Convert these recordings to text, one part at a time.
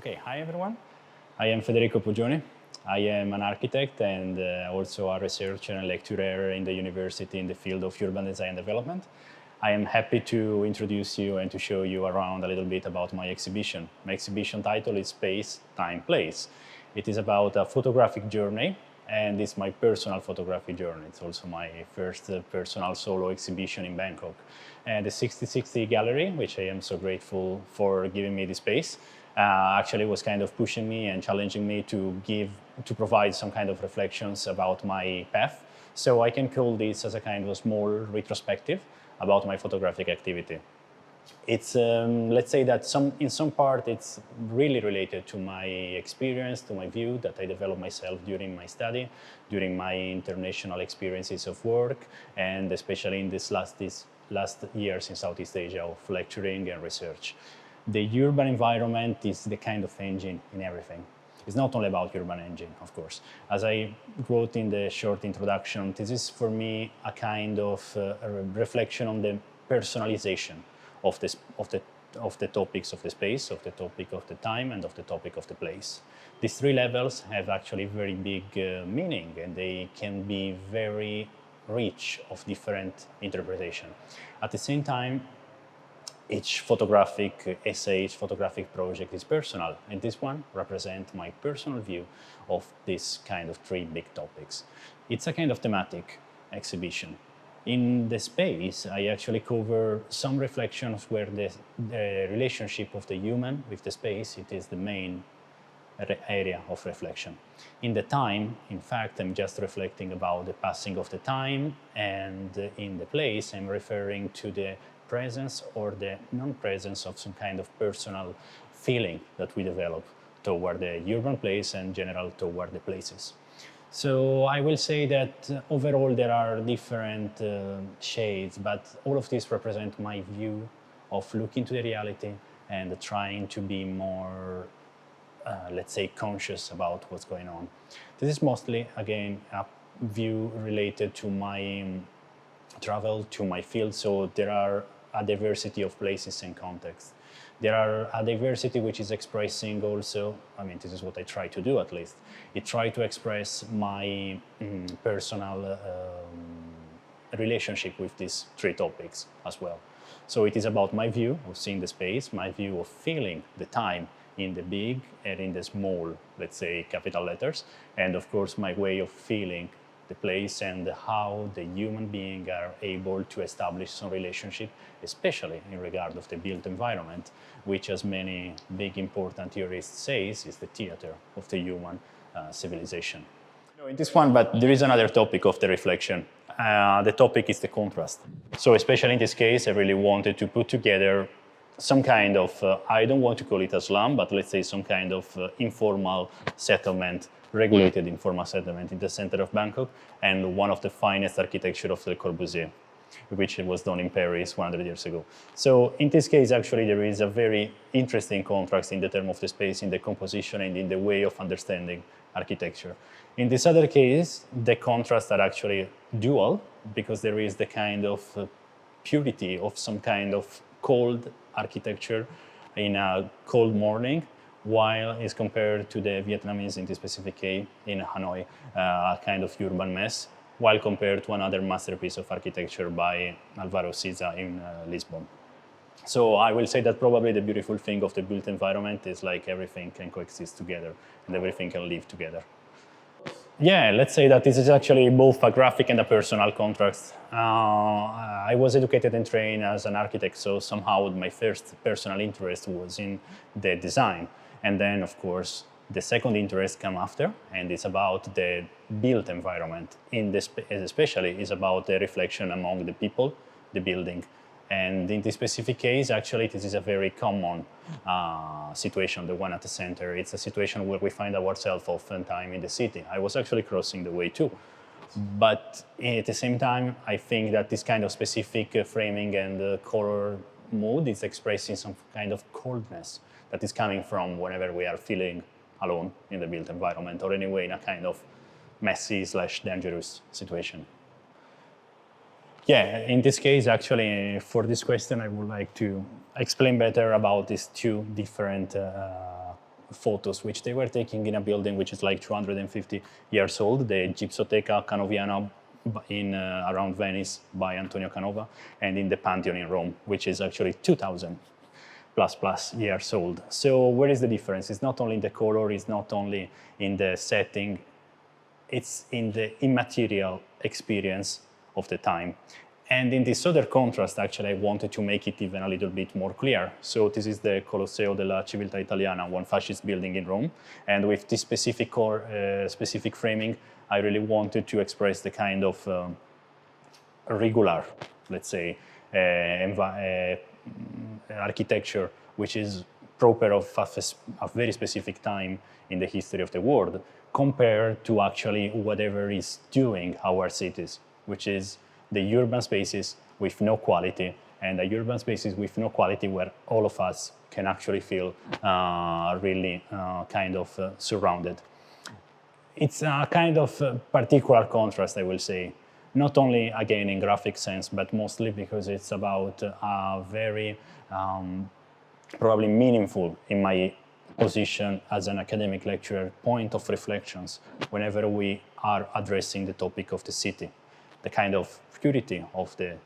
Okay, hi everyone. I am Federico Puggioni. I am an architect and also a researcher and lecturer in the university in the field of urban design and development. I am happy to introduce you and to show you around a little bit about my exhibition. My exhibition title is Space, Time, Place. It is about a photographic journey, and it's my personal photographic journey. It's also my first personal solo exhibition in Bangkok. And the 6060 gallery, which I am so grateful for giving me the space, actually was kind of pushing me and challenging me to provide some kind of reflections about my path. So I can call this as a kind of small retrospective about my photographic activity. It's, let's say that in some part it's really related to my experience, to my view that I developed myself during my study, during my international experiences of work, and especially in this last years in Southeast Asia of lecturing and research. The urban environment is the kind of engine in everything. It's not only about urban engine, of course. As I wrote in the short introduction, this is for me a kind of a reflection on the personalization of the topics of the space, of the topic of the time, and of the topic of the place. These three levels have actually very big meaning, and they can be very rich of different interpretation. At the same time, each photographic essay, each photographic project is personal, and this one represents my personal view of this kind of three big topics. It's a kind of thematic exhibition. In the space, I actually cover some reflections where the relationship of the human with the space, it is the main area of reflection. In the time, in fact, I'm just reflecting about the passing of the time, and in the place, I'm referring to the presence or the non-presence of some kind of personal feeling that we develop toward the urban place and general toward the places. So I will say that overall there are different shades, but all of these represent my view of looking to the reality and trying to be more, let's say, conscious about what's going on. This is mostly, again, a view related to my travel, to my field, so there are a diversity of places and contexts. There are a diversity which is expressing also, I mean, this is what I try to do at least. I try to express my personal relationship with these three topics as well. So it is about my view of seeing the space, my view of feeling the time in the big and in the small, let's say, capital letters, and of course my way of feeling the place and how the human being are able to establish some relationship, especially in regard of the built environment, which, as many big important theorists say, is the theater of the human civilization. In this one, but there is another topic of the reflection. The topic is the contrast. So especially in this case, I really wanted to put together some kind of, I don't want to call it a slum, but let's say some kind of informal settlement, regulated informal settlement in the center of Bangkok, and one of the finest architecture of Le Corbusier, which was done in Paris 100 years ago. So in this case, actually, there is a very interesting contrast in the term of the space, in the composition, and in the way of understanding architecture. In this other case, the contrasts are actually dual, because there is the kind of purity of some kind of cold architecture in a cold morning, while is compared to the Vietnamese, in this specific case, in Hanoi, a kind of urban mess, while compared to another masterpiece of architecture by Alvaro Siza in Lisbon. So I will say that probably the beautiful thing of the built environment is like everything can coexist together and everything can live together. Yeah, let's say that this is actually both a graphic and a personal contrast. I was educated and trained as an architect, so somehow my first personal interest was in the design. And then, of course, the second interest came after, and it's about the built environment. Especially is about the reflection among the people, the building. And in this specific case, actually, this is a very common situation, the one at the center. It's a situation where we find ourselves oftentimes in the city. I was actually crossing the way too. But at the same time, I think that this kind of specific framing and color mood is expressing some kind of coldness that is coming from whenever we are feeling alone in the built environment, or anyway in a kind of messy/dangerous situation. Yeah, in this case, actually, for this question, I would like to explain better about these two different photos, which they were taking in a building which is like 250 years old, the Gipsoteca Canoviana in around Venice by Antonio Canova, and in the Pantheon in Rome, which is actually 2,000 plus years old. So where is the difference? It's not only in the color, it's not only in the setting, it's in the immaterial experience of the time. And in this other contrast, actually, I wanted to make it even a little bit more clear. So this is the Colosseo della Civiltà Italiana, one fascist building in Rome. And with this specific framing, I really wanted to express the kind of regular, let's say, architecture, which is proper of a very specific time in the history of the world, compared to actually whatever is doing our cities, which is the urban spaces with no quality, and the urban spaces with no quality where all of us can actually feel really kind of surrounded. It's a kind of particular contrast, I will say, not only again in graphic sense, but mostly because it's about a very probably meaningful in my position as an academic lecturer point of reflections whenever we are addressing the topic of the city, the kind of purity of the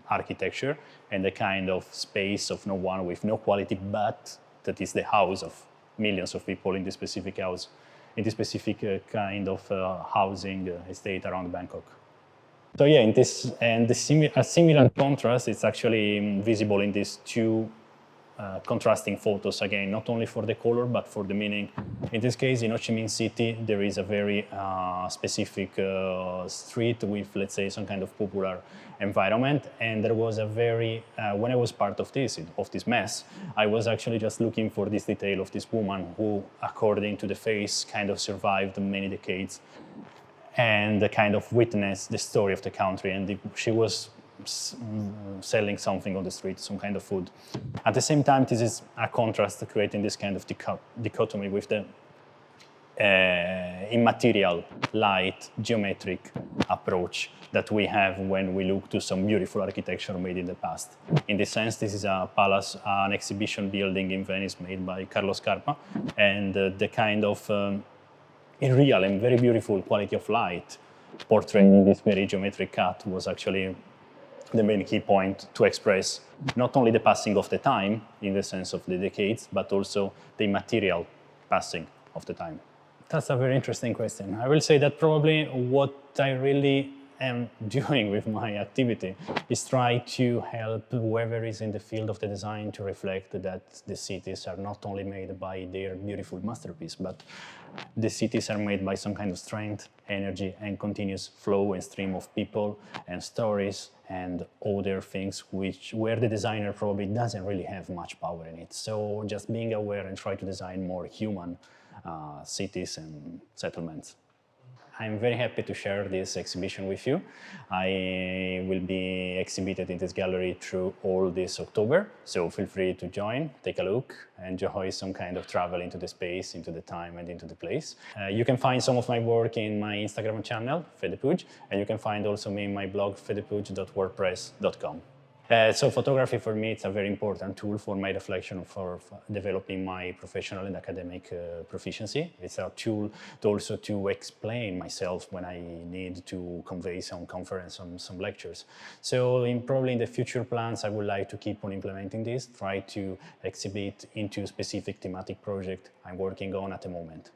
architecture and the kind of space of no one with no quality, but that is the house of millions of people in this specific house, in this specific kind of housing estate around Bangkok. So yeah, in this, and a similar contrast is actually visible in these two contrasting photos, again, not only for the color, but for the meaning. In this case, in Ho Chi Minh City, there is a very specific street with, let's say, some kind of popular environment. And there was a very, when I was part of this mess, I was actually just looking for this detail of this woman who, according to the face, kind of survived many decades and kind of witnessed the story of the country. And she was selling something on the street, some kind of food. At the same time, this is a contrast creating this kind of dichotomy with the immaterial, light, geometric approach that we have when we look to some beautiful architecture made in the past. In this sense, this is a palace, an exhibition building in Venice made by Carlos Carpa, and the kind of real and very beautiful quality of light portraying this very geometric cut was actually the main key point to express not only the passing of the time in the sense of the decades, but also the immaterial passing of the time. That's a very interesting question. I will say that probably what I really am doing with my activity is try to help whoever is in the field of the design to reflect that the cities are not only made by their beautiful masterpiece, but the cities are made by some kind of strength, energy, and continuous flow and stream of people and stories and other things where the designer probably doesn't really have much power in it. So just being aware and try to design more human cities and settlements. I'm very happy to share this exhibition with you. I will be exhibited in this gallery through all this October, so feel free to join, take a look, enjoy some kind of travel into the space, into the time, and into the place. You can find some of my work in my Instagram channel, Fedepugg, and you can find also me in my blog, fedepugg.wordpress.com. So photography for me, it's a very important tool for my reflection for developing my professional and academic proficiency. It's a tool also to explain myself when I need to convey some conference, some lectures. So probably in the future plans, I would like to keep on implementing this, try to exhibit into specific thematic project I'm working on at the moment.